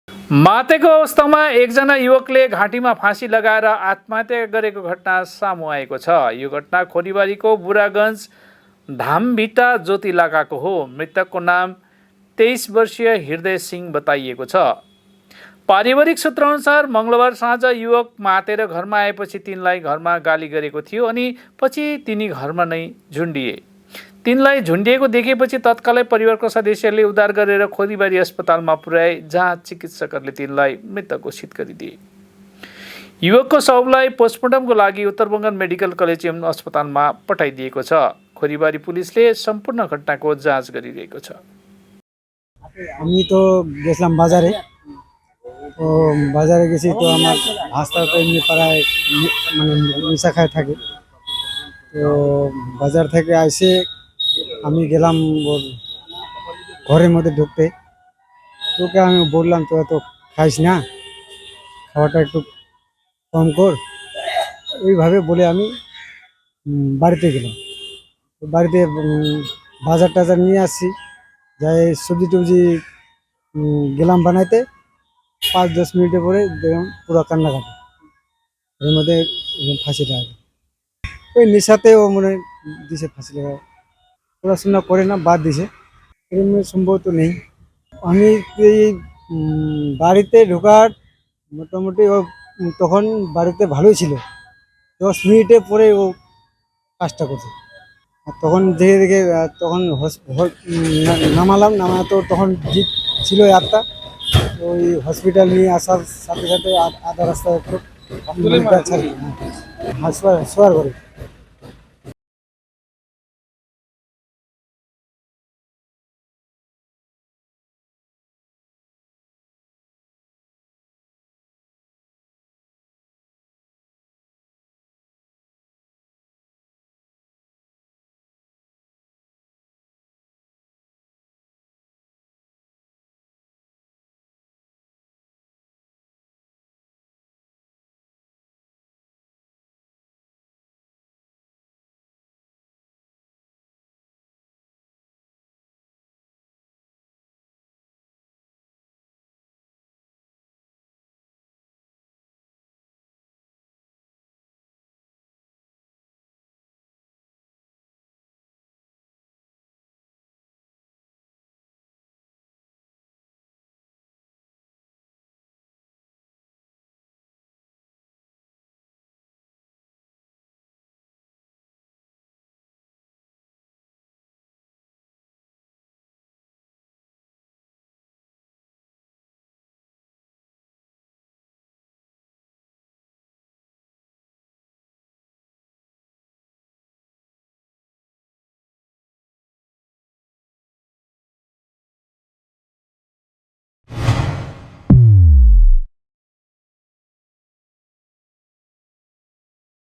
मातेको अवस्थामा एकजना युवकले घाँटीमा फाँसी लगाएर आत्महत्या गरेको घटना सामु आएको छ। यो घटना खोरीबारीको बुरागञ्ज धामभिटा ज्योति इलाकाको हो। मृतकको नाम 23 वर्षीय हृदय सिंह बताइएको छ। पारिवारिक सूत्रअनुसार मंगलबार साँझ युवक मातेर घरमा आएपछि तिनलाई घरमा गाली गरेको थियो अनि पछि तिनी घरमा नै झुन्डिए। तिनलाई झुन्डिएको देखेपछि तत्कालै परिवारको सदस्यहरूले उद्धार गरेर खोरीबारी अस्पतालमा पुर्याए, जहाँ चिकित्सकहरूले तिनलाई मृत घोषित गरिदिए। युवकको शवलाई पोस्टमार्टमको लागि उत्तरबङ्गाल मेडिकल कलेज एवं अस्पतालमा पठाइदिएको छ। खोरीबारी पुलिसले सम्पूर्ण घटनाको जाँच गरिरहेको छ। আমি তো গেছিলাম বাজারে। তো বাজারে গেছি, তো আমার ভাস্তা তো এমনি পাড়ায় মানে নেশা খায় থাকে। তো বাজার থেকে এসে আমি গেলাম ওর ঘরের মধ্যে ঢুকতে। তোকে আমি বললাম তো এত খাইস না, খাওয়াটা একটু কম কর, এইভাবে বলে আমি বাড়িতে গেলাম। তো বাড়িতে বাজার টাজার নিয়ে আসছি, যাই সবজি টবজি গেলাম বানাইতে। 5-10 মিনিটের পরে দেখলাম পুরো কান্নাকাটি, এর মধ্যে ফাঁসি লাগা। ওই নেশাতে ও মনে হয় দিছে ফাঁসি লাগা। পড়াশোনা করে না, বাদ দিছে, এরকম সম্ভবত নেই। আমি এই বাড়িতে ঢোকার মোটামুটি ও তখন বাড়িতে ভালোই ছিল, 10 মিনিটে পরে ও কাজটা করছে। আর তখন দেখে দেখে তখন নামালাম, তো তখন জিপ ছিল 8টা। ওই হসপিটাল নিয়ে আসার সাথে সাথে আধা রাস্তা একটু শোয়ার ঘরে।